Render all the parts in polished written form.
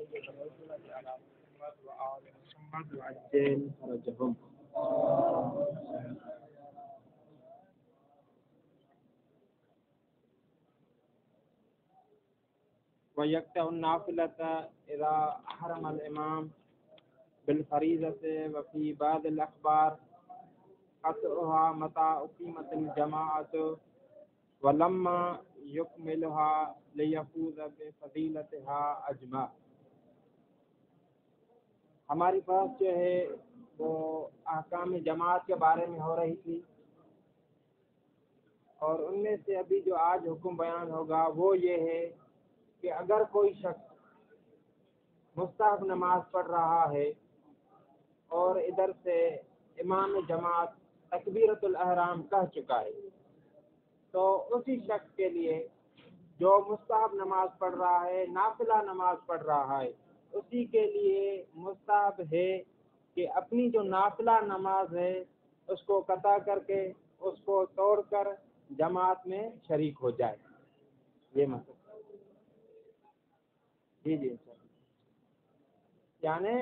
على محمد وآل محمد وعجل فرجهم. ويقطع النافلة إذا أحرم الإمام بالفريضة. وفي بعض الأخبار قطعها متى أقيمت الجماعة ولما يكملها ليفوز بفضيلتها أجمع. ہماری بات جو ہے وہ احکام جماعت کے بارے میں ہو رہی تھی، اور ان میں سے ابھی جو آج حکم بیان ہوگا وہ یہ ہے کہ اگر کوئی شخص مستحب نماز پڑھ رہا ہے اور ادھر سے امام جماعت تکبیرۃ الاحرام کہہ چکا ہے، تو اسی شخص کے لیے جو مستحب نماز پڑھ رہا ہے، نافلہ نماز پڑھ رہا ہے، اسی کے لیے مستحب ہے کہ اپنی جو نافلہ نماز ہے اس کو قطع کر کے، اس کو توڑ کر جماعت میں شریک ہو جائے. یہ مطلب جی یعنی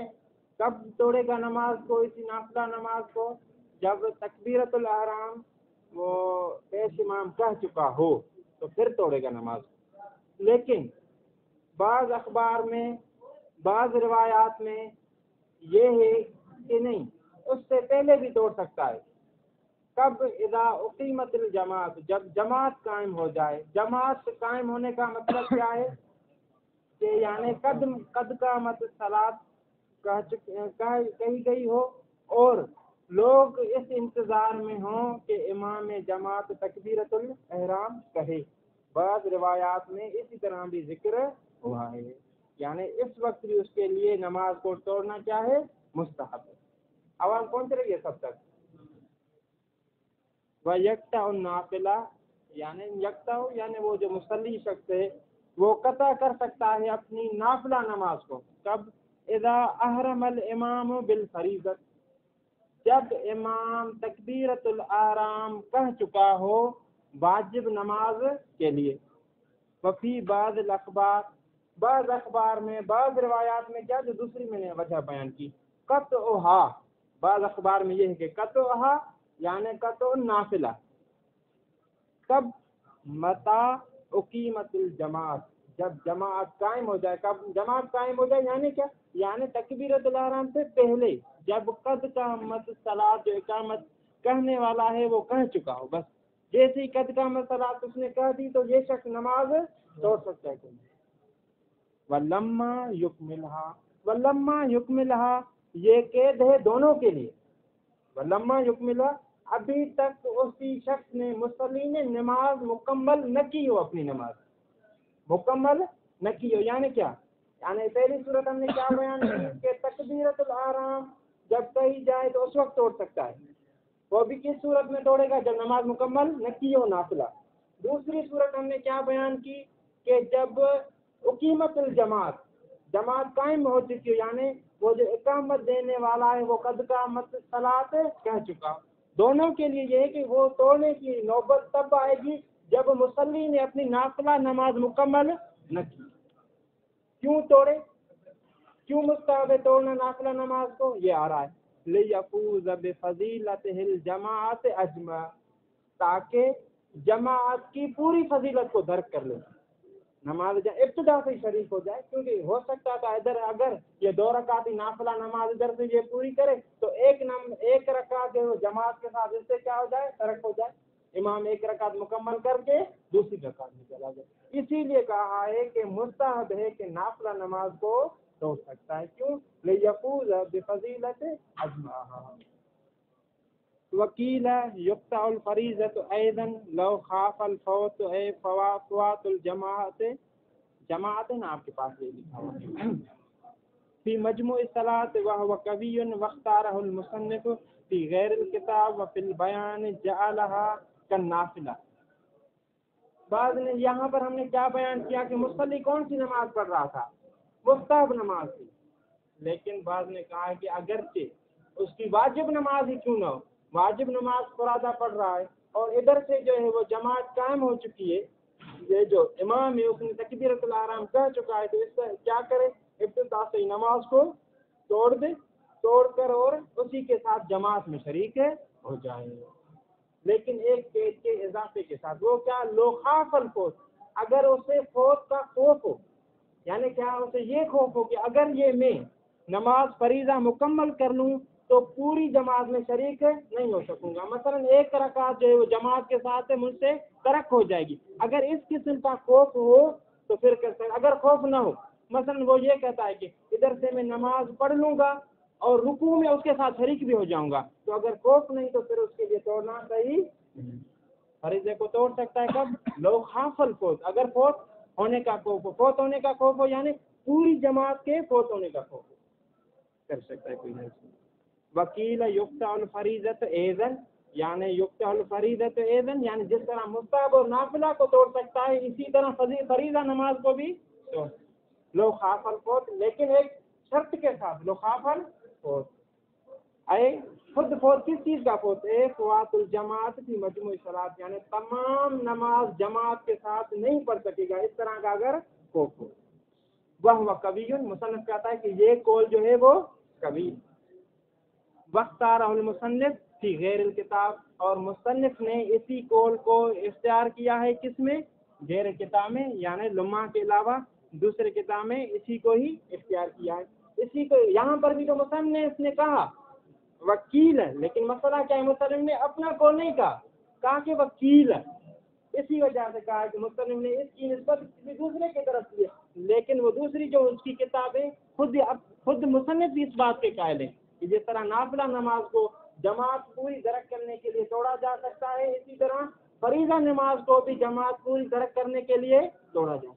کب توڑے گا نماز کو، اسی نافلہ نماز کو؟ جب تکبیرۃ الاحرام وہ پیش امام کہہ چکا ہو تو پھر توڑے گا نماز. لیکن بعض اخبار میں، بعض روایات میں یہ ہے کہ نہیں، اس سے پہلے بھی توڑ سکتا ہے. کب؟ اذا اقیمت الجماعت، جب جماعت قائم ہو جائے. جماعت قائم ہونے کا مطلب کیا ہے کہ یعنی قد قامت الصلاۃ کہی گئی ہو اور لوگ اس انتظار میں ہوں کہ امام جماعت تکبیرۃ الاحرام کہے. بعض روایات میں اسی طرح بھی ذکر ہوا ہے، یعنی اس وقت بھی اس کے لیے نماز کو توڑنا کیا ہے؟ مستحب ہے. آواز پہنچ رہی ہے سب تک؟ وَيَقْطَعُ النَّافِلَةَ، یعنی یقطع یعنی وہ جو مصلی شخص ہے وہ قطع کر سکتا ہے اپنی نافلہ نماز کو. کب؟ اذا احرم الامام بالفریضہ، جب امام تکبیرۃ الاحرام کہہ چکا ہو واجب نماز کے لیے. وفی بعض الاخبار، بعض اخبار میں، بعض روایات میں کیا، جو دوسری میں نے وجہ بیان کی، قطعھا، بعض اخبار میں یہ ہے کہ قطعھا یعنی قطع النافلہ. کب؟ متا اقیمت الجماعت، جب جماعت قائم ہو جائے. کب جماعت قائم ہو جائے یعنی کیا؟ یعنی تکبیرۃ الاحرام سے پہلے، جب قد قامت الصلاۃ، جو اقامت کہنے والا ہے وہ کہہ چکا ہو. بس جیسے ہی قد قامت الصلاۃ اس نے کہہ دی تو یہ شخص نماز توڑ سکتا ہے. وَلَمَّا يُكْمِلْهَا، وَلَمَّا يُكْمِلْهَا یہ قید ہے دونوں کے لیے. وَلَمَّا يُكْمِلْهَا، ابھی تک اسی شخص نے، مصلی نے نماز مکمل نہ کی ہو، اپنی نماز مکمل نہ کی ہو. یعنی کیا؟ یعنی پہلی صورت ہم نے کیا بیان کی کہ تکبیرۃ الاحرام جب کہی جائے تو اس وقت توڑ سکتا ہے. وہ بھی کس صورت میں توڑے گا؟ جب نماز مکمل نہ کی ہو، نافلہ. دوسری صورت ہم نے کیا بیان کی کہ جب اقیمت الجماعت، جماعت قائم ہو چکی ہو، یعنی وہ جو اقامت دینے والا ہے وہ قد قامت الصلاۃ کہہ چکا. دونوں کے لیے یہ ہے کہ وہ توڑنے کی نوبت تب آئے گی جب مصلی نے اپنی نافلہ نماز مکمل نہ کی. کیوں توڑے؟ کیوں مستحب ہے توڑنا نافلہ نماز کو؟ یہ آ رہا ہے لِيَفُوزَ بِفَضِيلَتِهِ الْجَمَاعَةِ أَجْمَعَ، تاکہ جماعت کی پوری فضیلت کو درک کر لے. نماز ابتدا سے شریک ہو جائے، کیونکہ ہو سکتا تھا ادھر اگر یہ 2 رکعتی نافلہ نماز ادھر سے یہ پوری کرے تو ایک رکعت جو جماعت کے ساتھ اس سے کیا ہو جائے؟ ترک ہو جائے. امام ایک رکعت مکمل کر کے دوسری رکعت میں چلا جائے. اسی لیے کہا ہے کہ مستحب ہے کہ نافلہ نماز کو توڑ سکتا ہے. کیوں؟ لِيَفُوزَ بِفَضِيلَةِ أَجْمَعَهَا. وکیل یقطع الفریضۃ ایضا لو خاف الفوت فوات الجماعت، جماعت نا آپ کے پاس یہ لکھا ہوا فی مجموع الصلاۃ وهو قوی واختارہ المصنف فی غیر الکتاب وفی البیان جعلها كالنافلہ. بعض نے یہاں پر ہم نے کیا بیان کیا کہ مصلی کون سی نماز پڑھ رہا تھا؟ مستحب نماز تھی. لیکن بعض نے کہا کہ اگرچہ اس کی واجب نماز ہی کیوں نہ ہو، واجب نماز فرادہ پڑھ رہا ہے اور ادھر سے جو ہے وہ جماعت قائم ہو چکی ہے، یہ جو امام ہے اس نے تکبیرۃ الاحرام کہہ چکا ہے، تو اس سے کیا کرے؟ تاثی نماز کو توڑ دے، توڑ کر اور اسی کے ساتھ جماعت میں شریک ہو جائے، لیکن ایک قید کے اضافے کے ساتھ۔ وہ کیا؟ لو خاف الفوت، اگر اسے فوت کا خوف ہو، یعنی کیا اسے یہ خوف ہو کہ اگر یہ میں نماز فریضہ مکمل کر لوں تو پوری جماعت میں شریک نہیں ہو سکوں گا، مثلا ایک رکعت جو ہے وہ جماعت کے ساتھ مجھ سے ترک ہو جائے گی، اگر اس قسم کا خوف ہو تو پھر کر سکتے۔ اگر خوف نہ ہو، مثلا وہ یہ کہتا ہے کہ ادھر سے میں نماز پڑھ لوں گا اور رکوع میں اس کے ساتھ شریک بھی ہو جاؤں گا، تو اگر خوف نہیں تو پھر اس کے لیے توڑنا صحیح فریضے کو توڑ سکتا ہے کب؟ لو خاف الفوت، اگر فوت ہونے کا خوف ہو، فوت ہونے کا خوف ہو یعنی پوری جماعت کے فوت ہونے کا خوف ہو، کر سکتا ہے کوئی نہیں۔ وکیل یقطع الفریضۃ ایذن، یعنی یقطع الفریضۃ ایذن یعنی جس طرح مستحب اور نافلہ کو توڑ سکتا ہے اسی طرح فریضہ نماز کو بھی توڑ۔ لو خاف الفوت، لیکن ایک شرط کے ساتھ، لو خاف الفوت اے خود فوت، کس چیز کا فوت ہے؟ فوات الجماعت فی مجموع صلاۃ، یعنی تمام نماز جماعت کے ساتھ نہیں پڑھ سکے گا، اس طرح کا اگر خوف ہو۔ وہ قوی، مصنف کہتا ہے کہ یہ قول جو ہے وہ قوی۔ واختارہ المصنف فی غیر الکتاب، اور مصنف نے اسی قول کو اختیار کیا ہے کس میں؟ غیر کتاب میں، یعنی لمحہ کے علاوہ دوسرے کتاب میں اسی کو ہی اختیار کیا ہے۔ اسی کو یہاں پر بھی تو مصنف نے کہا وکیل ہے، لیکن مسئلہ کیا ہے؟ مصنف نے اپنا قول نہیں کہا کہ وکیل ہے، اسی وجہ سے کہا کہ مصنف نے اس کی نسبت کسی دوسرے کی طرف کی، لیکن وہ دوسری جو اس کی کتاب ہے خود مصنف بھی اس بات کے قائل ہے کہ جس طرح نافلہ نماز کو جماعت پوری درک کرنے کے لیے توڑا جا سکتا ہے، اسی طرح فریضہ نماز کو بھی جماعت پوری درک کرنے کے لیے توڑا جا سکتا ہے۔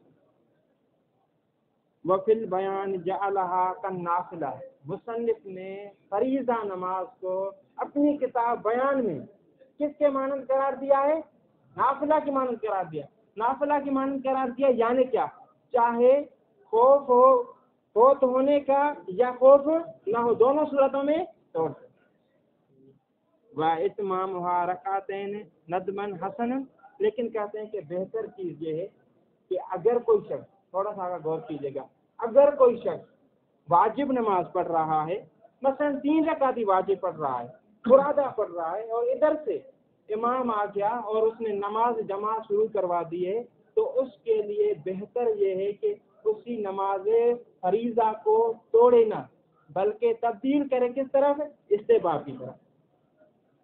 وفی البیان جعلہا کالنافلہ، مصنف نے فریضہ نماز کو اپنی کتاب بیان میں کس کے مانند قرار دیا ہے؟ نافلہ کی مانند قرار دیا، نافلہ کی مانند قرار دیا، یعنی کیا؟ چاہے خوف ہو فوت ہونے کا یا خوف نہ ہو، دونوں صورتوں میں توڑ سکتے۔ وَإِتْمَامُهَا رَكْعَتَيْنِ نَدْبًا حَسَنًا، لیکن کہتے ہیں کہ بہتر چیز یہ ہے کہ اگر کوئی شخص، تھوڑا سا غور کیجیے گا، اگر کوئی شخص واجب نماز پڑھ رہا ہے، مثلا 3 رکعت واجب پڑھ رہا ہے، فرادہ پڑھ رہا ہے، اور ادھر سے امام آ گیا اور اس نے نماز جماعت شروع کروا دی ہے، تو اس کے لیے بہتر یہ ہے کہ اسی نماز فریضہ کو توڑے نہ، بلکہ تبدیل کرے کس طرف؟ استحباب کی طرف،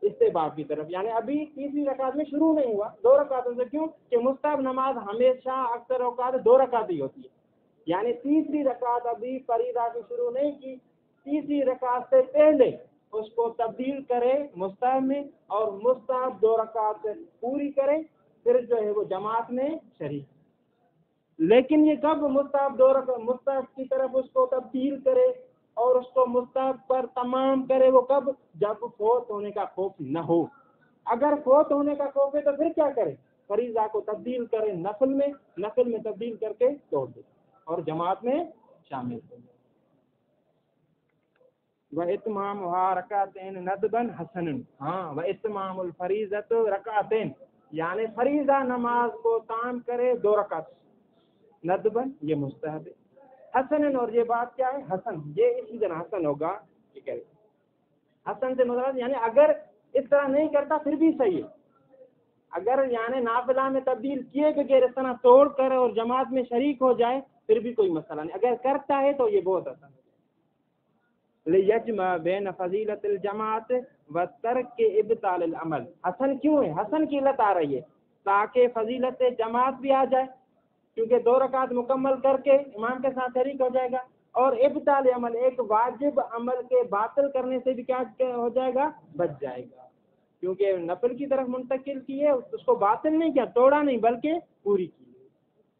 استحباب کی طرف، یعنی ابھی تیسری رکعت میں شروع نہیں ہوا، 2 رکعتوں سے، کیوں کہ مستحب نماز ہمیشہ اکثر اوقات 2 رکعت ہی ہوتی ہے، یعنی تیسری رکعت ابھی فریضہ کی شروع نہیں کی، تیسری رکعت سے پہلے اس کو تبدیل کرے مستحب میں، اور مستحب 2 رکعت پوری کرے، پھر جو ہے وہ جماعت میں شریک۔ لیکن یہ کب مستحب 2 رکعت مستحب کی طرف اس کو تبدیل کرے اور اس کو مستحب پر تمام کرے، وہ کب؟ جب فوت ہونے کا خوف نہ ہو۔ اگر فوت ہونے کا خوف ہے تو پھر کیا کرے؟ فریضہ کو تبدیل کرے نفل میں، نفل میں تبدیل کر کے توڑ دے اور جماعت میں شامل ہو۔ وَإِتْمَامُهَا رَكْعَتَيْنِ نَدْبًا حَسَنًا، ہاں وَإِتْمَامُ الْفَرِيضَةِ رَكْعَتَيْنِ، یعنی فریضہ نماز کو تام کرے 2 رکعت، ندبن یہ مستحب ہے، حسن، اور یہ بات کیا ہے؟ حسن، یہ اسی طرح حسن ہوگا، ٹھیک ہے، حسن سے مراد یعنی اگر اس طرح نہیں کرتا پھر بھی صحیح ہے، اگر یعنی نافلہ میں تبدیل کیے بغیر اس طرح توڑ کر اور جماعت میں شریک ہو جائے پھر بھی کوئی مسئلہ نہیں، اگر کرتا ہے تو یہ بہت حسن ہے۔ لیجمع بین فضیلت الجماعت و ترک ابطال العمل، حسن کیوں ہے؟ حسن کی علت آ رہی ہے تاکہ فضیلت جماعت بھی آ جائے، کیونکہ 2 رکعت مکمل کر کے امام کے ساتھ شریک ہو جائے گا، اور ابطال عمل ایک واجب عمل کے باطل کرنے سے بھی کیا ہو جائے گا؟ بچ جائے گا، کیونکہ نفل کی طرف منتقل کی ہے، اس کو باطل نہیں کیا، توڑا نہیں بلکہ پوری کی،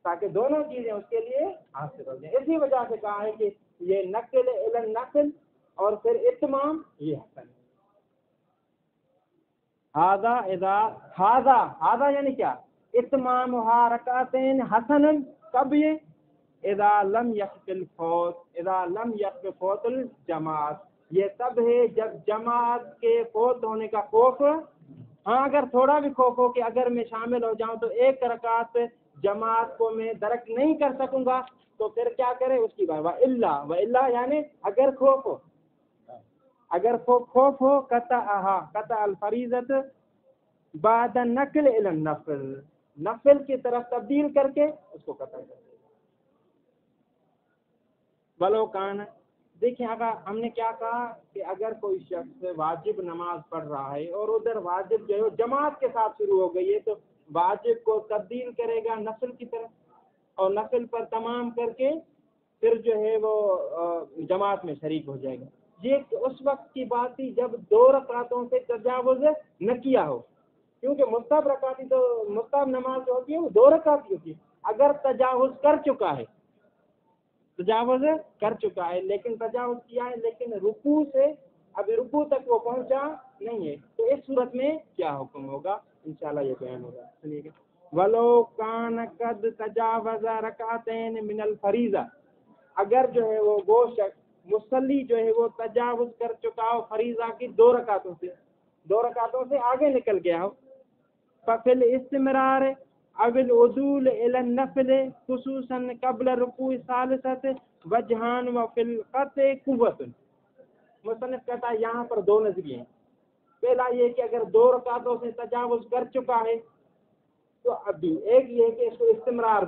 تاکہ دونوں چیزیں اس کے لیے حاصل ہو جائیں۔ اسی وجہ سے کہا ہے کہ یہ نقل الی النقل اور پھر اتمام یہ حسن ہے۔ ہذا یعنی کیا؟ اتمامها رکعتین حسن، کب یہ؟ اذا لم يخف فوت الجماعت، یہ تب ہے جب جماعت کے فوت ہونے کا خوف، ہاں اگر تھوڑا بھی خوف ہو کہ اگر میں شامل ہو جاؤں تو 1 رکعت جماعت کو میں درک نہیں کر سکوں گا تو پھر کیا کرے اس کی بات وَإِلَّا یعنی اگر خوف ہو قطع الفریضت بعد نقل الی النفل، نفل کی طرف تبدیل کر کے اس کو قطع کر دے. ولو کان، دیکھیں اگر ہم نے کیا کہا کہ اگر کوئی شخص واجب نماز پڑھ رہا ہے اور ادھر واجب جو ہے جماعت کے ساتھ شروع ہو گئی ہے تو واجب کو تبدیل کرے گا نفل کی طرف اور نفل پر تمام کر کے پھر جو ہے وہ جماعت میں شریک ہو جائے گا. یہ اس وقت کی بات تھی جب 2 رکعتوں سے تجاوز نہ کیا ہو، کیونکہ مستحب نماز جو ہوتی ہے وہ 2 رکعت کی ہوتی ہے. اگر تجاوز کر چکا ہے لیکن تجاوز کیا ہے لیکن رکوع سے ابھی رکوع تک وہ پہنچا نہیں ہے تو اس صورت میں کیا حکم ہوگا انشاءاللہ یہ بیان ہوگا. سنیے گا ولو کان قد تجاوز رکعتین من الفریضہ، اگر جو ہے وہ شخص مصلی جو ہے وہ تجاوز کر چکا ہو فریضہ کی 2 رکعتوں سے آگے نکل گیا ہو، ففل استمرار اول عدول الی النفل خصوصا قبل رکوع ثالثت وجہان وفی القطع قوت. مصنف کہتا ہے یہاں پر 2 نظریے ہیں. پہلا یہ کہ اگر 2 رکعتوں سے تجاوز کر چکا ہے تو ابھی ایک یہ کہ اس کو استمرار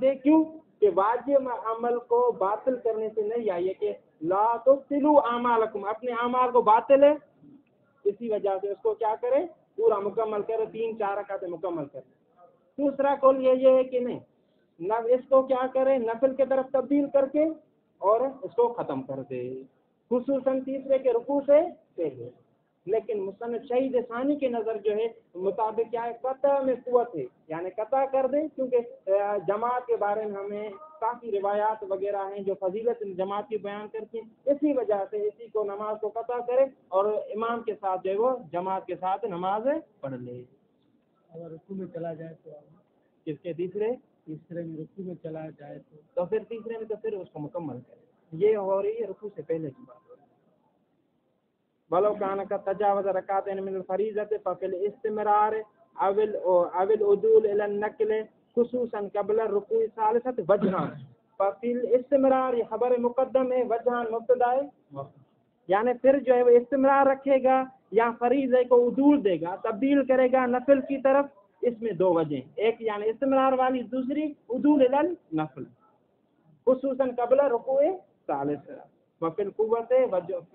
دے کیوں کہ واجب عمل کو باطل کرنے سے نہیں آئیے کہ لا تبطلوا اعمالکم، اپنے اعمال کو باطل ہے اسی وجہ سے اس کو کیا کرے پورا مکمل کرے 3-4 رکعتیں مکمل کرے. دوسرا قول یہ ہے کہ نہیں اس کو کیا کرے نفل کی طرف تبدیل کر کے اور اس کو ختم کر دے خصوصاً تیسرے کے رکوع سے پہلے. لیکن مصنف شہید ثانی کے نظر جو ہے مطابق کیا ہے قطع میں قوت ہے، یعنی قطع کر دے کیونکہ جماعت کے بارے میں ہمیں کافی روایات وغیرہ ہیں جو فضیلت جماعت کی بیان کرتی ہیں. اسی وجہ سے اسی کو نماز کو قطع کرے اور امام کے ساتھ جو ہے وہ جماعت کے ساتھ نماز پڑھ لے. اگر رکوع میں چلا جائے تو کس کے تیسرے میں رکوع میں چلا جائے تو پھر تیسرے میں تو پھر اس کو مکمل کرے. یہ ہو رہی ہے رکوع سے پہلے کی بات. ولو کان کا تجاوز رکعتین من الفریضۃ ففی الاستمرار اول عدول الی النقل خصوصا قبل الرکوع الثالثۃ وجہان. ففی الاستمرار یہ خبر مقدم ہے، وجہان مبتدا ہے، یعنی پھر جو ہے وہ استمرار رکھے گا یا فریضے کو عدول دے گا تبدیل کرے گا نفل کی طرف. اس میں 2 وجہیں، ایک یعنی استمرار والی، دوسری عدول الی النفل خصوصاً قبل رکوع ثالث. وفی القوت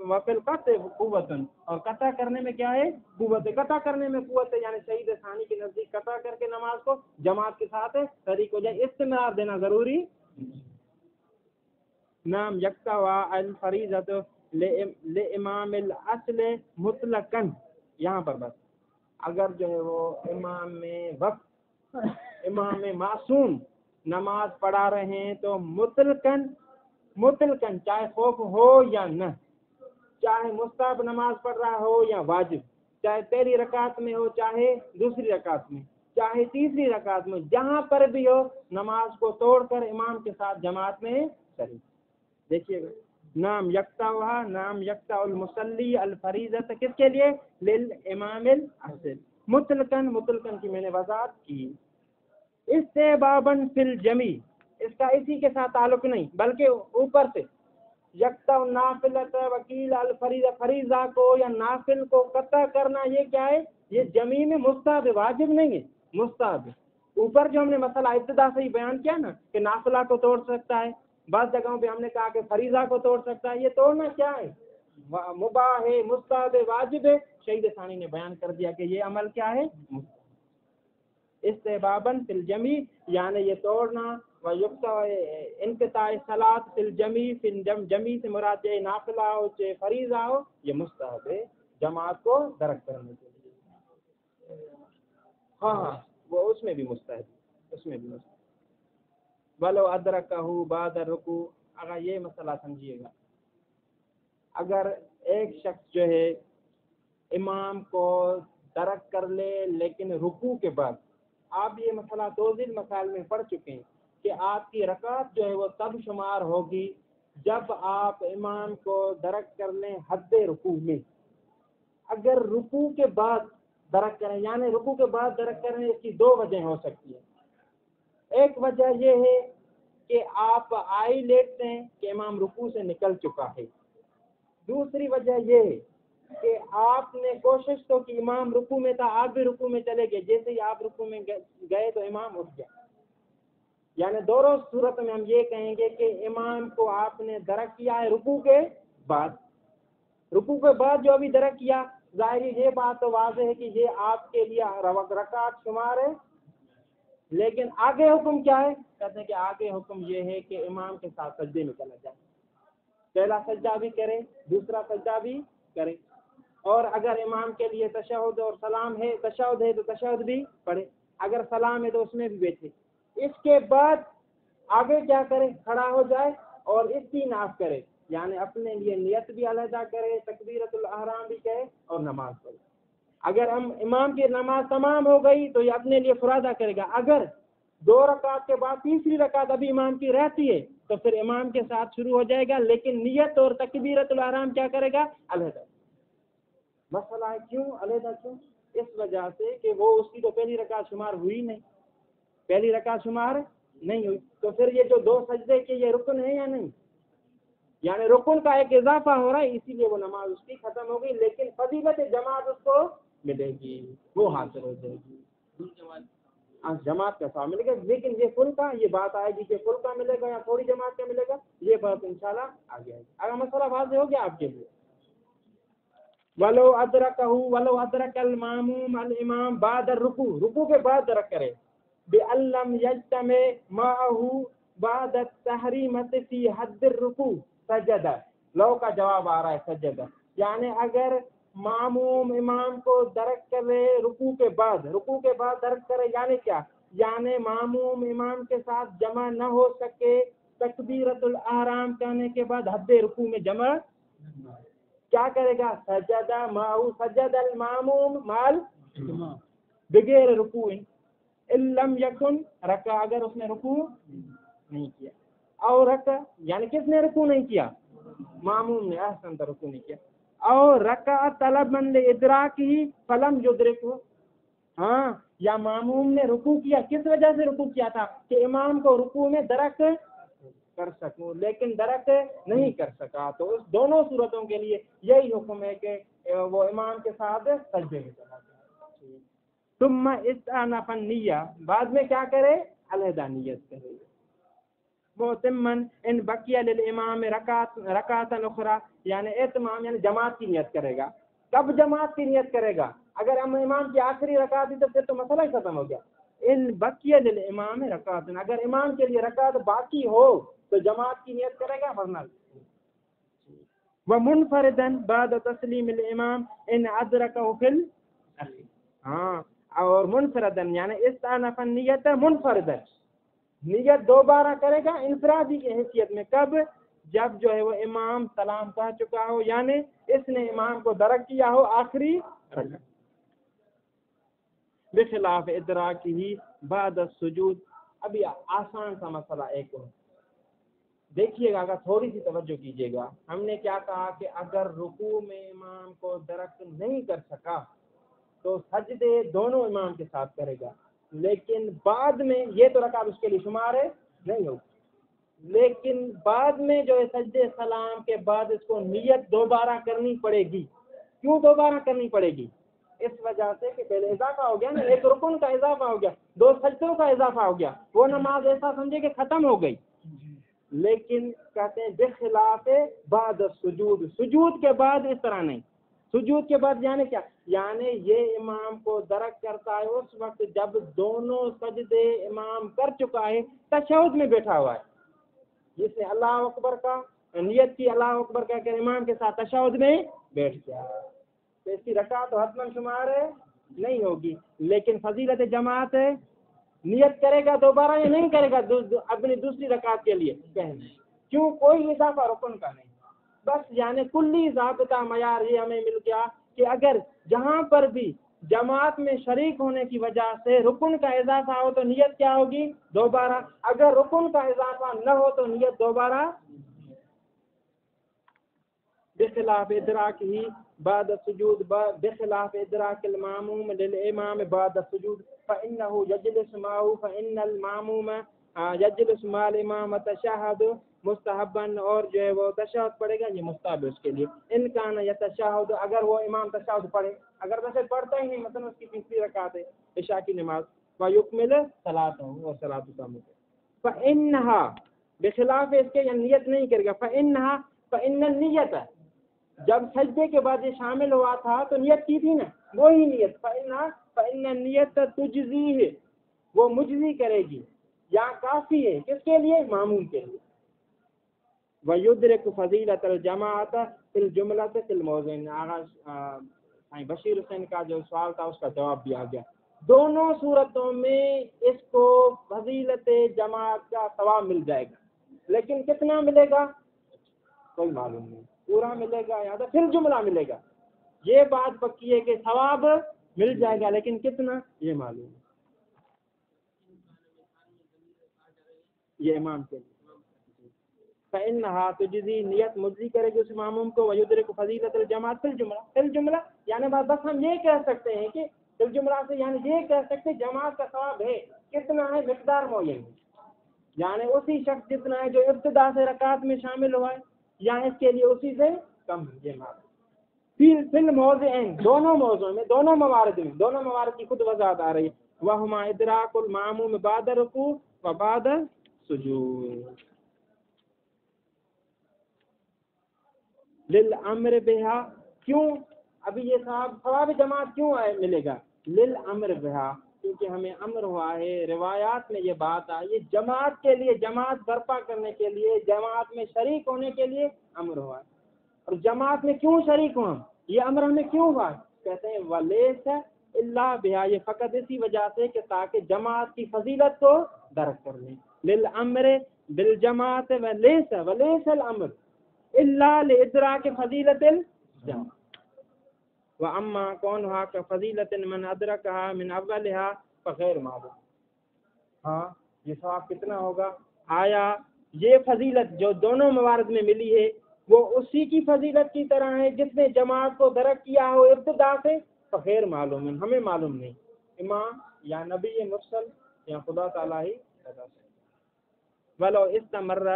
وفی القطع قوت، اور قطع کرنے میں کیا ہے قوت. قطع کرنے میں قوت ہے یعنی شہید ثانی کے نزدیک قطع کر کے نماز کو جماعت کے ساتھ شریک ہو جائے. استمرار دینا ضروری. نام یکتوا الفریضۃ لامام الاصل مطلقاً، یہاں پر بس اگر جو ہے وہ امام معصوم نماز پڑھا رہے ہیں تو مطلقاً چاہے خوف ہو یا نہ، چاہے مستحب نماز پڑھ رہا ہو یا واجب، چاہے پہلی رکعت میں ہو چاہے دوسری رکعت میں چاہے تیسری رکعت میں، جہاں پر بھی ہو نماز کو توڑ کر امام کے ساتھ جماعت میں شریک. دیکھیے گا نام یکتا المصلی الفریضۃ کس کے لیے للامام الاصل. مطلقاً کی میں نے وضاحت کی. استحباباً فی الجمی، اس کا اسی کے ساتھ تعلق نہیں بلکہ اوپر سے یکتا نافلۃ وکیل الفریضہ، فریضہ کو یا نافل کو قطع کرنا یہ کیا ہے یہ جمی میں مستحب، واجب نہیں ہے مستحب. اوپر جو ہم نے مسئلہ ابتدا سے ہی بیان کیا نا کہ نافلہ کو توڑ سکتا ہے، بعض جگہوں پہ ہم نے کہا کہ فریضہ کو توڑ سکتا ہے. یہ توڑنا کیا ہے مباح ہے، مستحب ہے، واجب ہے. شہید ثانی نے بیان کر دیا کہ یہ عمل کیا ہے استحباباً فی الجمی، یعنی یہ توڑنا انقطاع صلاۃ فی الجمی، جمی سے مراد چاہے نافلہ ہو چاہے فریضہ ہو یہ مستحب ہے جماعت کو درک کرنے کے لیے. ہاں وہ اس میں بھی مستحب. ولو ادرکہ بعد الرکوع، اگر یہ مسئلہ سمجھیے گا اگر ایک شخص جو ہے امام کو درک کر لے لیکن رکوع کے بعد، آپ یہ مسئلہ 2 مسائل میں پڑھ چکے ہیں کہ آپ کی رکعت جو ہے وہ تب شمار ہوگی جب آپ امام کو درک کر لیں حد رکوع میں. اگر رکوع کے بعد درک کریں، یعنی رکوع کے بعد درک کریں، اس کی دو وجہ ہو سکتی ہے۔ ایک وجہ یہ ہے کہ آپ آئی لیٹتے ہیں کہ امام رکوع سے نکل چکا ہے۔ دوسری وجہ یہ ہے کہ آپ نے کوشش تو کہ امام رکوع میں تھا، آپ بھی رکوع میں چلے گئے، جیسے ہی آپ رکوع میں گئے تو امام اٹھ گیا۔ یعنی دونوں صورت میں ہم یہ کہیں گے کہ امام کو آپ نے درک کیا ہے رکوع کے بعد۔ رکوع کے بعد جو ابھی درک کیا، ظاہری یہ بات تو واضح ہے کہ یہ آپ کے لیے رکعت شمار ہے، لیکن آگے حکم کیا ہے؟ کہتے ہیں کہ آگے حکم یہ ہے کہ امام کے ساتھ سجدے میں چلا جائے، پہلا سجدہ بھی کرے، دوسرا سجدہ بھی کرے، اور اگر امام کے لیے تشہد اور سلام ہے، تشہد ہے تو تشہد بھی پڑھے، اگر سلام ہے تو اس میں بھی بیٹھے۔ اس کے بعد آگے کیا کرے؟ کھڑا ہو جائے اور استیناف کرے، یعنی اپنے لیے نیت بھی علیحدہ کرے، تکبیرۃ الاحرام بھی کہے اور نماز پڑھے۔ اگر ہم امام کی نماز تمام ہو گئی تو یہ اپنے لیے فرادہ کرے گا۔ اگر 2 رکعت کے بعد تیسری رکعت ابھی امام کی رہتی ہے تو پھر امام کے ساتھ شروع ہو جائے گا، لیکن نیت اور تکبیرۃ الاحرام کیا کرے گا؟ علیحدہ۔ مسئلہ ہے کیوں علیحدہ؟ کیوں؟ اس وجہ سے کہ وہ اس کی تو پہلی رکعت شمار ہوئی نہیں، پہلی رکعت شمار نہیں ہوئی، تو پھر یہ جو 2 سجدے کے یہ رکن ہے یا نہیں؟ یعنی رکن کا ایک اضافہ ہو رہا ہے، اسی لیے وہ نماز اس کی ختم ہو گئی، لیکن فضیلت جماعت اس کو ملے گی، وہ حاصل ہو جائے گی، جماعت کا ثواب ملے گا۔ لیکن یہ فل کا یہ بات آئے گی کہ فل کا ملے گا یا تھوڑی جماعت کا ملے گا، یہ بات انشاءاللہ آگے آئے گی۔ اگر مسئلہ واضح ہو گیا آپ کے لیے، ولو ادرک الماموم الامام بعد الرکوع، رکوع کے بعد درک کرے، بأن لم یجتمع معه بعد التحریمۃ فی حد الرکوع سجدہ، لو کا جواب آ رہا ہے سجدہ، یعنی اگر معموم امام کو درک کرے رکوع کے بعد درک کرے، یعنی کیا؟ یعنی معموم امام کے ساتھ جمع نہ ہو سکے تکبیرۃ الاحرام کہنے کے بعد حد رکوع میں جمع، کیا کرے گا؟ سجدہ معه، سجد الماموم مال بغیر رکوع، ان لم یکن رکع، اگر اس نے رکوع نہیں کیا، اور رکع یعنی کس نے رکوع نہیں کیا؟ معموم نے، احسن رکوع نہیں کیا، اور رکع طلبا لادراکہ فلم یدرکہ، ہاں، یا معموم نے رکوع کیا، کس وجہ سے رکوع کیا تھا؟ کہ امام کو رکوع میں درک کر سکوں، لیکن درک نہیں کر سکا، تو اس دونوں صورتوں کے لیے یہی حکم ہے کہ وہ امام کے ساتھ سجدے میں چلا جائے۔ ثم استأنف النیہ، بعد میں کیا کرے؟ علیحدہ نیت کرے، متمن ان بقیہ للامام رکعۃ اخری، یعنی اتمام یعنی جماعت کی نیت کرے گا۔ کب جماعت کی نیت کرے گا؟ اگر ہم امام کی آخری رکعت تھی تو پھر تو مسئلہ ہی ختم ہو گیا۔ ان بقیہ للامام رکعۃ، اگر امام کے لیے رکعت باقی ہو تو جماعت کی نیت کرے گا، ورنہ ومنفردا بعد تسلیم الامام ان ادرکہ فی الاخر، ہاں، اور منفردن یعنی استأنف النیت منفردن، نیت دوبارہ کرے گا انفرادی کی حیثیت میں، کب؟ جب جو ہے وہ امام سلام پڑھ چکا ہو، یعنی اس نے امام کو درک کیا ہو آخری رکعت، بخلاف ادراکہ بعد السجود۔ ابھی آسان سا مسئلہ ایک اور دیکھیے گا، اگر تھوڑی سی توجہ کیجیے گا، ہم نے کیا کہا کہ اگر رکوع میں امام کو درک نہیں کر سکا تو سجدے دونوں امام کے ساتھ کرے گا، لیکن بعد میں یہ تو رکعت اس کے لیے شمار ہے نہیں ہوگی، لیکن بعد میں جو ہے سجدے سلام کے بعد اس کو نیت دوبارہ کرنی پڑے گی۔ کیوں دوبارہ کرنی پڑے گی؟ اس وجہ سے کہ پہلے اضافہ ہو گیا نا، ایک رکن کا اضافہ ہو گیا، 2 سجدوں کا اضافہ ہو گیا، وہ نماز ایسا سمجھے کہ ختم ہو گئی، لیکن کہتے ہیں بخلاف بعد السجود، سجود کے بعد اس طرح نہیں، سجود کے بعد یعنی کیا؟ یعنی یہ امام کو درک کرتا ہے اس وقت جب دونوں سجدے امام کر چکا ہے، تشہد میں بیٹھا ہوا ہے، جس نے اللہ اکبر کا نیت کی، اللہ اکبر کا کہ امام کے ساتھ تشہد میں بیٹھ گیا، تو اس کی رکعت تو حتماً شمار نہیں ہوگی، لیکن فضیلت جماعت ہے، نیت کرے گا دوبارہ یا نہیں کرے گا اپنی دوسری رکعت کے لیے؟ کیوں؟ کوئی اضافہ رکن کا نہیں، بس یعنی کلی ضابطہ معیار یہ ہمیں مل گیا کہ اگر جہاں پر بھی جماعت میں شریک ہونے کی وجہ سے رکن کا اضافہ ہو تو نیت کیا ہوگی؟ دوبارہ، اگر رکن کا اضافہ نہ ہو تو نیت دوبارہ بخلاف ادراکه بعد السجود بخلاف ادراك الماموم للامام بعد السجود فانه يجلس معه فان الماموم يجلس مع الامام تشهد مستحبا، اور جو ہے وہ تشہد پڑھے گا، یہ مستحب ہے اس کے لیے. ان کان یتشہد، اگر وہ امام تشہد پڑھے، اگر تشہد پڑھتا ہی نہیں، مثلا اس کی تیسری رکعت ہے عشاء کی نماز، ویکمل صلاته، اور صلاۃ تام، فانها بخلاف اس کے، یعنی نیت نہیں کرے گا، فان النیت، جب سجدے کے بعد یہ شامل ہوا تھا تو نیت کی تھی نا، وہی نیت، فان النیت تجزیہ، وہ مجزی کرے گی، یا کافی ہے کس کے لیے؟ معمول کے لیے. وَيُدْرِكُ فَضِيلَةَ الْجَمَاعَةِ فِي الْجُمْلَةِ فِي الْمَوْضِعِ. آغاز بشیر حسین کا جو سوال تھا اس کا جواب بھی آ گیا. دونوں صورتوں میں اس کو فضیلت جماعت کا ثواب مل جائے گا، لیکن کتنا ملے گا کوئی معلوم نہیں، پورا ملے گا یا تو پھر جملہ ملے گا. یہ بات پکی ہے کہ ثواب مل جائے گا، لیکن کتنا یہ معلوم ہے. یہ امام کے لیے فإنها تجزی، نیت مجزی کرے گی اس معموم کو. ویدرک فضیلت الجماعت فی الجملہ، فی الجملہ یعنی بس ہم یہ کہہ سکتے ہیں کہ فی الجملہ سے یعنی یہ کہہ سکتے ہیں جماعت کا ثواب ہے، کتنا ہے مقدار معین، یعنی اسی شخص جتنا ہے جو ابتدا سے رکعت میں شامل ہوا ہے، یا اس کے لیے اسی سے کم. یہ معلوم فی الموضعین، دونوں موضوع میں، دونوں موارد میں، دونوں موارد کی خود وضاحت آ رہی ہے. وہما ادراک المعموم بعد رکوع و بعد سجود. للامر بہا، کیوں ابھی یہ ثواب جماعت کیوں ملے گا؟ للامر بہا، کیونکہ ہمیں امر ہوا ہے، روایات میں یہ بات آئی ہے، جماعت کے لیے، جماعت برپا کرنے کے لیے، جماعت میں شریک ہونے کے لیے امر ہوا ہے. اور جماعت میں کیوں شریک ہوں ہم، یہ امر ہمیں کیوں ہوا؟ کہتے ہیں ولیس الا بہا، یہ فقط اسی وجہ سے کہ تاکہ جماعت کی فضیلت کو درک کر لیں. للامر بالجماعت ولیس الامر الا لادراک فضیلت الجماعت. واما کونھا کفضیلت من ادرکھا من اولھا فغیر معلوم. ہاں یہ ثواب کتنا ہوگا؟ آیا یہ فضیلت جو دونوں موارد میں ملی ہے وہ اسی کی فضیلت کی طرح ہے جس نے جماعت کو درک کیا ہو ابتدا سے؟ فغیر معلوم، ہمیں معلوم نہیں، امام یا نبی مرسل یا خدا تعالیٰ ہی بتا سکتے. ولو استمر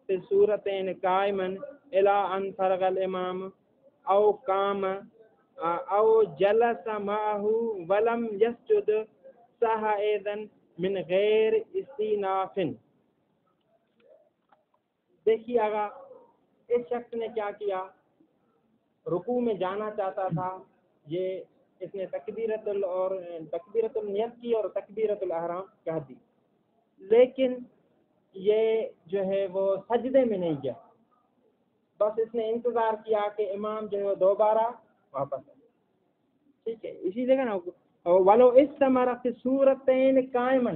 فی صورتین قائما الی ان فرغ الامام او قام او جلس معه ولم يسجد صح اذا من غیر استیناف. دیکھیے آگا، اس شخص نے کیا کیا، رکوع میں جانا چاہتا تھا، یہ اس نے تکبیرت النیت کی اور تکبیرت الاحرام کہہ دی، لیکن یہ جو ہے وہ سجدے میں نہیں گیا، بس اس نے انتظار کیا کہ امام جو ہے وہ دوبارہ واپس آئے. ٹھیک ہے، اسی جگہ نا ولو استمر فی صورتین قائما،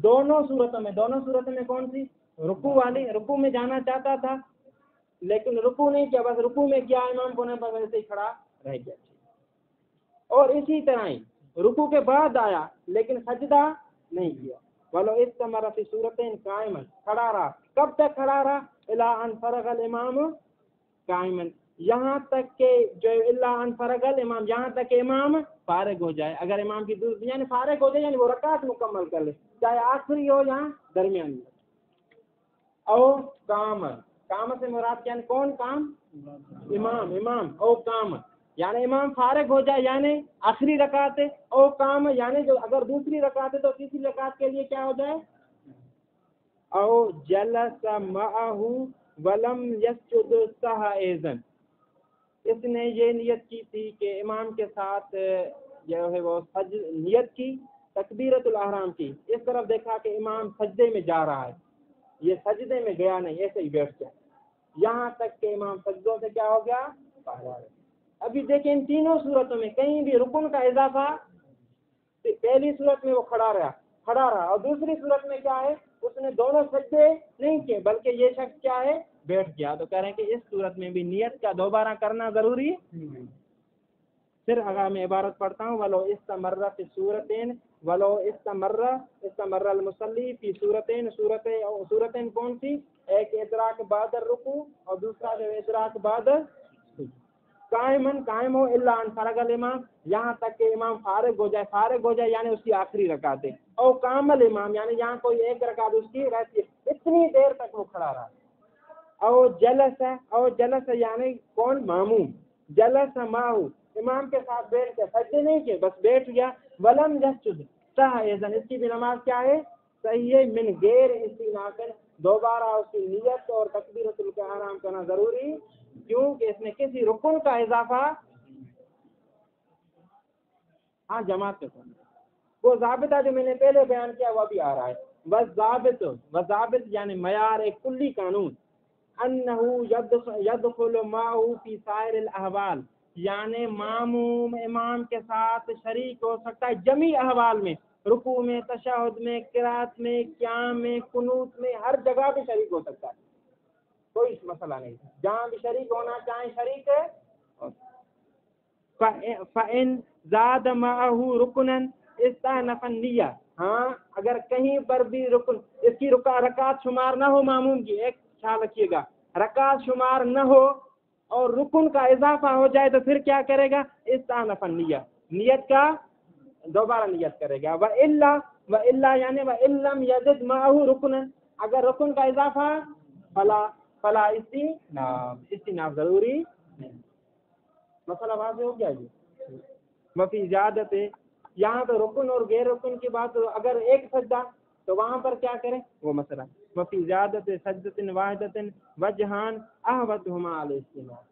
دونوں صورتوں میں کون سی؟ رکوع والی، رکوع میں جانا چاہتا تھا لیکن رکوع نہیں کیا، بس رکوع میں کیا امام کو نہیں، ویسے ہی کھڑا رہ گیا. اور اسی طرح ہی رکوع کے بعد آیا لیکن سجدہ نہیں کیا. ولو استمر فی صورتین قائما، کھڑا رہا، کب تک کھڑا رہا؟ الی ان فرغ الامام قائما، یہاں تک کہ جو الا ان فرغ الامام، یہاں تک کہ امام فارغ ہو جائے. اگر امام کی دوسری یعنی فارغ ہو جائے یعنی وہ رکعت مکمل کر لے، چاہے آخری ہو یا درمیانی. او قام، قام سے مراد یعنی کون؟ قام امام. او قام یعنی امام فارغ ہو جائے یعنی آخری رکعت ہے. او قام یعنی جو اگر دوسری رکعت ہے تو تیسری رکعت کے لیے کیا ہو جائے؟ او جلس معه ولم يسجد صح اذن. اس نے یہ نیت کی تھی کہ امام کے ساتھ جو ہے وہ نیت کی تکبیرت الاحرام کی، اس طرف دیکھا کہ امام سجدے میں جا رہا ہے، یہ سجدے میں گیا نہیں، ایسے ہی بیٹھ گیا یہاں تک کہ امام سجدوں سے کیا ہو گیا؟ ابھی دیکھیں ان تینوں صورتوں میں کہیں بھی رکن کا اضافہ، پہلی صورت میں وہ کھڑا رہا اور دوسری صورت میں کیا ہے، اس نے دونوں سجدے نہیں کیے بلکہ یہ شخص کیا ہے؟ بیٹھ گیا. تو کہہ رہے ہیں کہ اس صورت میں بھی نیت کا دوبارہ کرنا ضروری ہے. پھر اگر میں عبارت پڑھتا ہوں، ولو استمر فی صورتین، ولو استمر المصلی فی صورتین، صورتین کون سی؟ ایک ادراک بعد الرکوع اور دوسرا جو ادراک بعد قائمن قائم ہو الا ان فرغ الامام، یہاں تک کہ امام فارغ ہو جائے یعنی اس کی آخری رکعت ہے، او کامل امام یعنی یہاں کوئی ایک رکعت اس کی رہتی ہے، اتنی دیر تک وہ کھڑا رہا، او جلس یعنی کون؟ ماموم، جلس ماہو امام کے ساتھ بیٹھ کے سجدے نہیں کیے بس بیٹھ گیا، ولم یسجد ساہزن، اس کی بھی نماز کیا ہے؟ صحیح ہے، من غیر استئناف، دوبارہ اس کی نیت اور تکبیرۃ الاحرام کرنا ضروری، کیونکہ اس میں کسی رکن کا اضافہ جماعت کے ساتھ وہ ضابطہ جو میں نے پہلے بیان کیا وہ بھی آ رہا ہے، وضابط یعنی معیار، ایک کلی قانون، انہ یدخل معه فی سائر الاحوال، یعنی ماموم امام کے ساتھ شریک ہو سکتا ہے جمیع احوال میں، رکوع میں، تشہد میں، قرات میں، قیام میں، قنوت میں، ہر جگہ بھی شریک ہو سکتا ہے، کوئی مسئلہ نہیں، جہاں بھی شریک ہونا چاہیں شریک ہے۔ فَإِن زَادَ مَعَهُ رُكْنًا اسْتَأْنَفَ النِّيَّةَ، ہاں اگر کہیں پر بھی رکن، اس کی رکعت شمار نہ ہو ماموم کی، ایک خیال رکھیے گا، رکعت شمار نہ ہو اور رکن کا اضافہ ہو جائے تو پھر کیا کرے گا؟ استأنف النِّيَّةَ، نیت کا دوبارہ نیت کرے گا، وَإِلَّا یعنی وَإِن لَّمْ يَزِدْ مَعَهُ رُكْنًا، اگر رکن کا اضافہ فلا استئناف ضروری نہیں، مسئلہ واضح ہو گیا جی۔ وفی زیادت، یہاں تو رکن اور غیر رکن کی بات، اگر ایک سجدہ تو وہاں پر کیا کریں وہ مسئلہ، وفی زیادت سجدۃ واحدۃ وجہان احوطہما علی الاستئناف،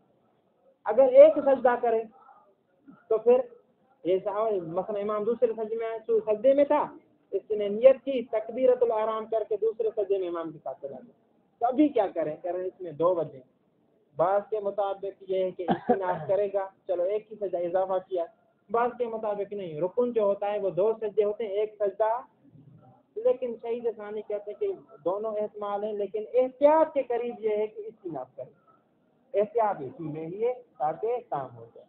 اگر ایک سجدہ کرے تو پھر مثلا امام دوسرے سجدے میں تھا، اس نے نیت کی تکبیرۃ الاحرام کر کے دوسرے سجدے میں امام کے ساتھ چلا گیا، تو ابھی کیا کریں اس میں دو وجہ، بعض کے مطابق یہ ہے کہ استئناف کرے گا، چلو ایک ہی سجدہ اضافہ کیا، بعض کے مطابق نہیں، رکن جو ہوتا ہے وہ دو سجدے ہوتے ہیں، ایک سجدہ، لیکن شہید ثانی کہتے ہیں کہ دونوں احتمال ہیں، لیکن احتیاط کے قریب یہ ہے کہ استئناف کرے، احتیاط اسی میں ہی ہے تاکہ کام ہو جائے،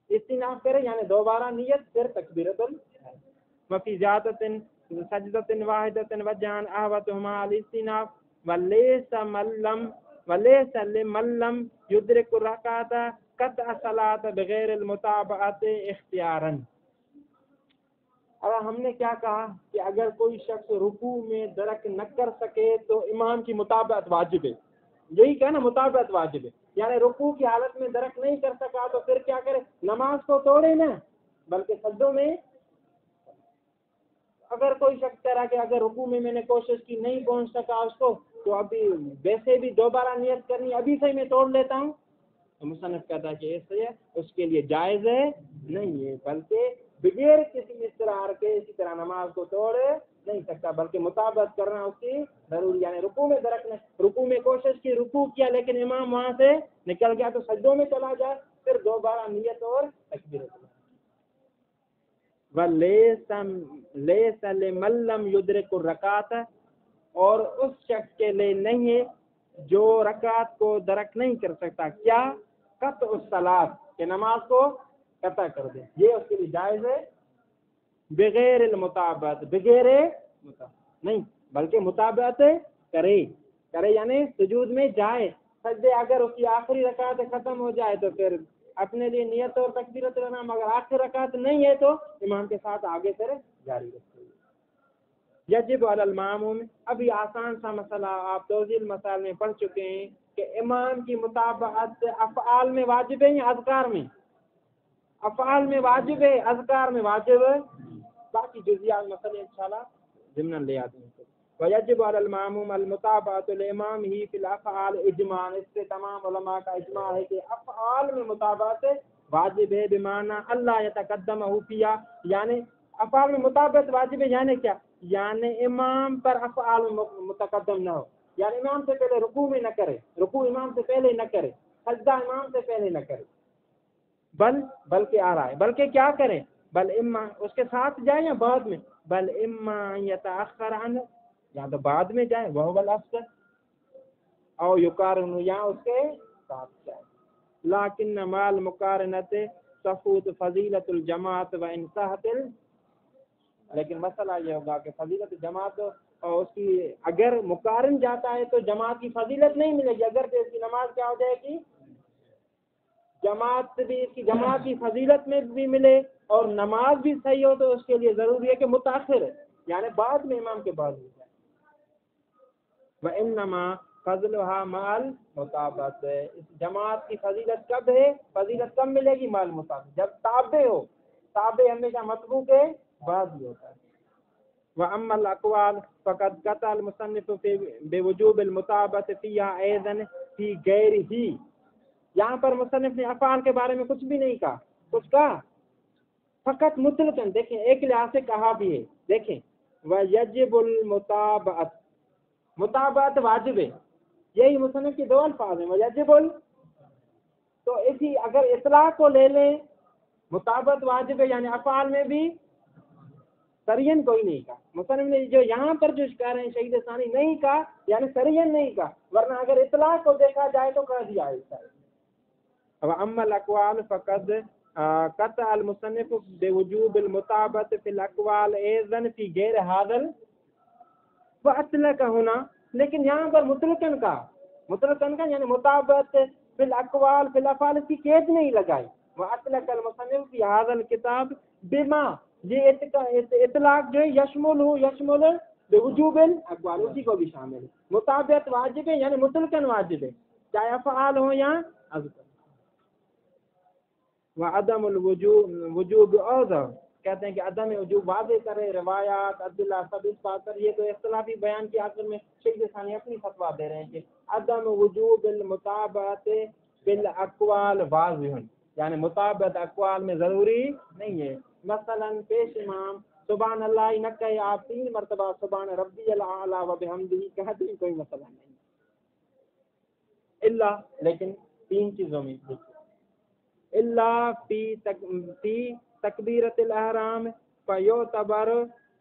استئناف کرے یعنی دوبارہ نیت پھر تکبیرۃ وفی زیادۃ سجدۃ واحدۃ وجہان احوطہما علی الاستئناف ولیس لمن لم یدرک الرکعۃ قطع الصلاۃ بغیر المتابعۃ اختیارا۔ اب ہم نے کیا کہا کہ اگر کوئی شخص رکوع میں درک نہ کر سکے تو امام کی متابعت واجب ہے، یہی کہنا متابعت واجب ہے، یعنی رکوع کی حالت میں درک نہیں کر سکا تو پھر کیا کرے؟ نماز کو توڑے نہ بلکہ سجدوں میں، اگر کوئی شخص کہہ رہا کہ اگر رکوع میں نے کوشش کی نہیں پہنچ سکا اس کو تو ابھی ویسے بھی دوبارہ نیت کرنی، ابھی سے میں توڑ لیتا ہوں، تو مصنف کہتا ہے کہ ایسے اس کے لیے جائز ہے نہیں ہے، بلکہ بغیر کسی اضطرار کے اسی طرح نماز کو توڑ نہیں سکتا، بلکہ مطابقت کرنا اس کی ضروری، یعنی رکوع میں درک رکوع میں کوشش کی، رکوع کیا لیکن امام وہاں سے نکل گیا تو سجدوں میں چلا جائے، پھر دوبارہ نیت اور تکبیر۔ وَلَيْسَ لِمَن لَّمْ يُدْرِكُ الرَّكْعَةَ، اور اس شخص کے لیے نہیں ہے جو رکعت کو درک نہیں کر سکتا، کیا؟ قطع الصلاۃ، کہ نماز کو قطع کر دے، یہ اس کے لیے جائز ہے، بغیر المتابعت، بغیر نہیں بلکہ متابعت کرے یعنی سجود میں جائے، سجدے اگر اس کی آخری رکعت ختم ہو جائے تو پھر اپنے لیے نیت اور تکبیرۃ الاحرام، اگر آخری رکعت نہیں ہے تو امام کے ساتھ آگے پھر جاری رکھتے ہیں۔ یجب علی الماموم، ابھی آسان سا مسئلہ آپ توضیح المسائل میں پڑھ چکے ہیں کہ امام کی مطابقت افعال میں واجب ہے یا اذکار میں؟ افعال میں واجب ہے، اذکار میں واجب ہے، باقی جزیات مسئلے انشاءاللہ ضمن لے آتے ہیں۔ ویجب علی الماموم المتابعۃ الامام ہی فی الافعال اجماع، اس سے تمام علماء کا اجماع ہے کہ افعال میں مطابعت واجب ہے، بمعنی اللہ یتقدمہ فیہا، یعنی افعال میں مطابعت واجب ہے یعنی کیا؟ یعنی امام پر افعال متقدم نہ ہو، یعنی امام سے پہلے رکوع میں نہ کرے، رکوع امام سے پہلے نہ کرے، سجدہ امام سے پہلے نہ کرے، بلکہ آ رہا ہے، بلکہ کیا کرے؟ بل اما اس کے ساتھ جائے یا بعد میں؟ بل اما یتاخر عنہ، یا تو بعد میں جائے، وہو الافضل، او یقارن، یا اس کے ساتھ جائے، لیکن مال مقارنت تفوت فضیلت الجماعت و انصاحت لیکن مسئلہ یہ ہوگا کہ فضیلت جماعت اور اس کی اگر مقارن جاتا ہے تو جماعت کی فضیلت نہیں ملے گی، اگر تو اس کی نماز کیا ہو جائے گی؟ جماعت بھی اس کی جماعت کی فضیلت میں بھی ملے اور نماز بھی صحیح ہو تو اس کے لیے ضروری ہے کہ متاخر ہے، یعنی بعد میں امام کے بعد ہو جائے۔ وَإِنَّمَا فَضْلُهَا مَعَ الْمُتَابَعَةِ، اس جماعت کی فضیلت کب ہے؟ فضیلت کب ملے گی؟ مع المتابعہ، جب تابع ہو، تابع ہمیشہ متبوع کے بعد ہی ہوتا ہے۔ وَأَمَّا الْأَقْوَالُ فَقَدْ قَطَعَ الْمُصَنِّفُ بِوُجُوبِ الْمُتَابَعَةِ فِيهَا أَيْضًا فِي غَيْرِهِ، یہاں پر مصنف نے افعال کے بارے میں کچھ بھی نہیں کہا، کچھ کہا فقط مطلقاً، دیکھیں ایک لحاظ سے کہا بھی ہے، دیکھیں وَيَجِبُ الْمُتَابَعَةُ، متابعت واجب ہے، یہی مصنف کے دو الفاظ ہیں، وَيَجِبُ تو اسی اگر اطلاق کو لے لیں متابعت واجب ہے، یعنی افعال میں بھی سرین کوئی نہیں کہا، مصنف نے جو یہاں پر جو کہہ رہے ہیں شہید ثانی نہیں کہا، یعنی سرین نہیں کہا، ورنہ اگر اطلاق کو دیکھا جائے تو کہہ دیا ہے۔ وَأَمَّا الْأَقْوَالُ فَقَدْ قَطَعَ الْمُصَنِّفُ بِوُجُوبِ الْمُتَابَعَةِ فِي الْأَقْوَالِ أَيْضًا فِي غَيْرِ هَذَا وَأَطْلَقَ هُنَا، لیکن یہاں پر مطلقاً کا، مطلقاً کا یعنی مطابعت فی الاقوال فی الافعال کی قید نہیں لگائی۔ وَأَطْلَقَ الْمُصَنِّفُ فِي هَذَا الْكِتَابِ بِمَا، یہ اطلاق جو ہے یشمل بوجوب الاقوال، اسی کو بھی شامل ہے، مطابعت واجب ہے یعنی مطلقاً واجب ہے، چاہے افعال ہو یا اذکار۔ وعدم الوجوب اوضح، کہتے ہیں کہ عدم وجوب واضح کرے روایات عدلہ سب اس بات پر، یہ تو اختلافی بیان کے آخر میں شیخ ثانی اپنی فتویٰ دے رہے ہیں کہ عدم وجوب المتابعت بالاقوال واضح، یعنی مطابعت اقوال میں ضروری نہیں ہے۔ مثلا پیش امام سبحان اللہ نہ کہے آپ 3 مرتبہ سبحان ربی الاعلی و بحمدہ کہتے ہیں، کوئی مسئلہ نہیں، الا لیکن 3 چیزوں میں اللہ فی تکبیرۃ الاحرام فیعتبر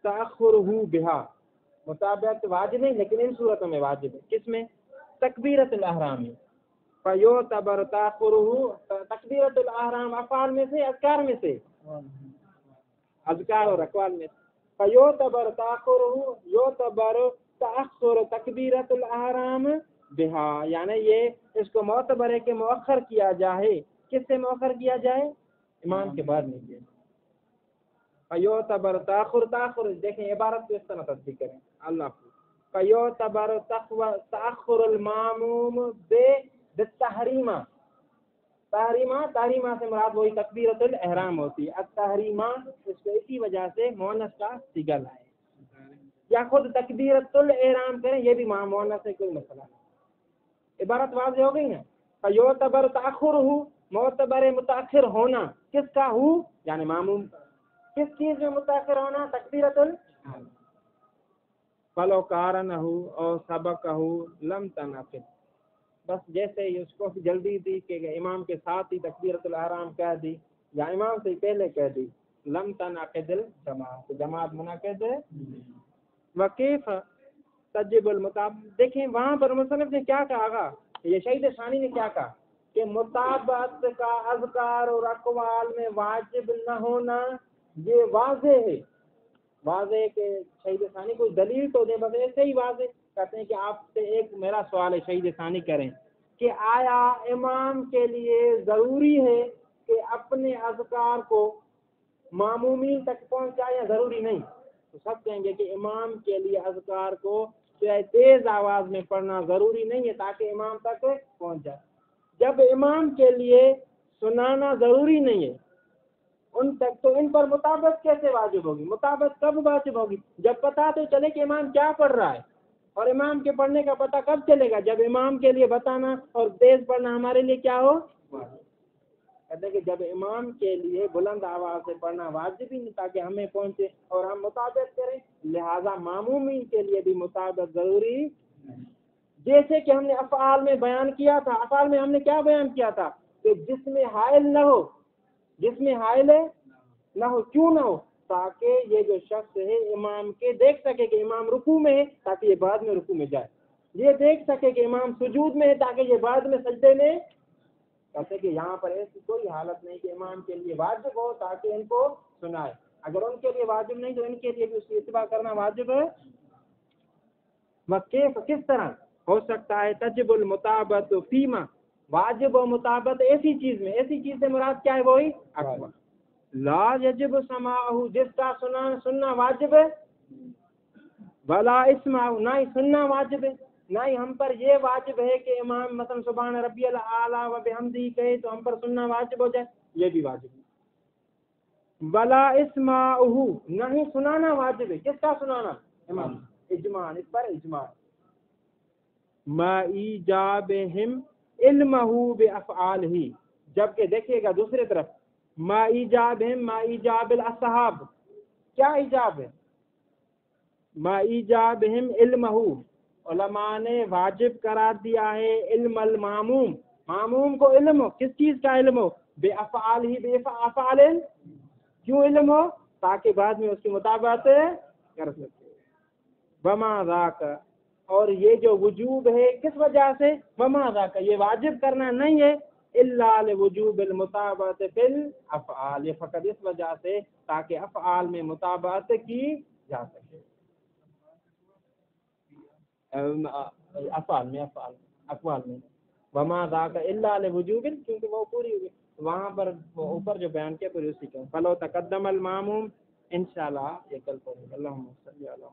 تأخرہ بہا، مطابعت واجب نہیں لیکن ان صورتوں میں واجب ہے، کس میں؟ تکبیرۃ الاحرام میں، فیعتبر تأخرہ، تکبیرۃ الاحرام افعال میں سے اذکار میں سے، اذکار اور اقوال میں، فیعتبر تأخرہ، یعتبر تأخر تکبیرۃ الاحرام بہا، یعنی یہ اس کو معتبر ہے کہ مؤخر کیا جائے، کس سے مؤخر کیا جائے؟ امام کے بعد میں کیا جائے۔ فیعتبر تاخر، دیکھیں عبارت کو اس طرح تصدیق کریں، اللہ فیعتبر تاخر الماموم بالتحریمہ، تحریمہ سے مراد وہی تکبیرۃ الاحرام ہوتی ہے، التحریمہ اس کو اسی وجہ سے مؤنث کا صیغہ لائے، یا خود تکبیرۃ الاحرام کریں، یہ بھی مؤنث ہے، کوئی مسئلہ نہیں۔ عبارت واضح ہو گئی نا؟ فیعتبر تاخرہ، معتبر متاخر ہونا، کس کا ہو؟ یعنی معموم، کس چیز میں متاخر ہونا؟ تکبیرۃ الاحرام۔ فلو قارنہ اور سبقہ لم تنعقد، بس جیسے ہی اس کو جلدی تھی کہ امام کے ساتھ ہی تکبیرۃ الاحرام کہہ دی یا امام سے پہلے کہہ دی، لم تنعقد الجماعت، جماعت منعقد ہے۔ وکیف تجب المطابعۃ، دیکھیں وہاں پر مصنف نے کیا کہا، یہ شہید ثانی نے کیا کہا کہ مطابعت کا اذکار اور اقوال میں واجب نہ ہونا یہ واضح ہے، واضح ہے کہ شہید ثانی کوئی دلیل تو دے، بس ایسے ہی واضح کہتے ہیں کہ آپ سے ایک میرا سوال ہے شہید ثانی کریں کہ آیا امام کے لیے ضروری ہے کہ اپنے اذکار کو مامومین تک پہنچائے یا ضروری نہیں؟ تو سب کہیں گے کہ امام کے لیے اذکار کو تیز آواز میں پڑھنا ضروری نہیں ہے تاکہ امام تک پہنچ جائے۔ جب امام کے لیے سنانا ضروری نہیں ہے ان تک، تو ان پر مطابقت کیسے واجب ہوگی؟ مطابقت کب واجب ہوگی؟ جب پتہ تو چلے کہ امام کیا پڑھ رہا ہے، اور امام کے پڑھنے کا پتہ کب چلے گا؟ جب امام کے لیے بتانا اور تیز پڑھنا ہمارے لیے کیا ہو؟ کہتے ہیں کہ جب امام کے لیے بلند آواز سے پڑھنا واجب ہی نہیں تاکہ ہمیں پہنچے اور ہم مطابقت کریں، لہذا معمومین کے لیے بھی مطابقت ضروری نہیں۔ جیسے کہ ہم نے افعال میں بیان کیا تھا، افعال میں ہم نے کیا بیان کیا تھا کہ جس میں حائل نہ ہو، جس میں حائل نہ ہو، کیوں نہ ہو؟ تاکہ یہ جو شخص ہے امام کے دیکھ سکے کہ امام رکوع میں ہے تاکہ یہ بعد میں رکوع میں جائے، یہ دیکھ سکے کہ امام سجود میں ہے تاکہ یہ بعد میں سجدے میں، کہتے کہ یہاں پر ایسی کوئی حالت نہیں کہ امام کے لیے واجب ہو تاکہ ان کو سنائے، اگر ان کے لیے واجب نہیں تو ان کے لیے بھی اس کی اتباع کرنا واجب ہے۔ وکیف، کس طرح ہو سکتا ہے تجب المطابعت فیما، واجب و مطابقت ایسی چیز میں، ایسی چیز سے مراد کیا ہے؟ وہی اقوال. لا یجب سماعہ، جس کا سننا واجب ہے، ولا اسمعہ، نہ ہی سننا واجب ہے، نہ ہی ہم پر یہ واجب ہے کہ امام مثلا سبحان ربی الاعلیٰ و بحمدہ کہے تو ہم پر سننا واجب ہو جائے، یہ بھی واجب ہے. ولا اسمعہ، نہ ہی سنانا واجب ہے. کس کا سنانا؟ امام. اجماع، اس پر اجماع. ما ایجابہم علمہ بافعالہ، جبکہ دیکھیے گا دوسری طرف ما ایجابہم، ما ایجاب الاصحاب، کیا ایجاب ہے؟ ما ایجابہم علمہ، علماء نے واجب قرار دیا ہے علم الماموم، ماموم کو علم ہو. کس چیز کا علم ہو؟ بافعالہ، بافعال. کیوں علم ہو؟ تاکہ بعد میں اس کی مطابقت کر سکے. وما ذاک، اور یہ جو وجوب ہے کس وجہ سے؟ وما ذاک، یہ واجب کرنا نہیں ہے الا لوجوب المطابقت فی الافعال، یہ فقط اس وجہ سے تاکہ افعال میں مطابقت کی جا سکے. افعال میں، اقوال میں. وما ذاک الا لوجوب، کیونکہ وہ پوری ہوگی وہاں پر اوپر جو بیان کیا پھر اسی کا. فلو تقدم الماموم، انشاءاللہ یہ کل پڑھیں گے. اللہم صلی علی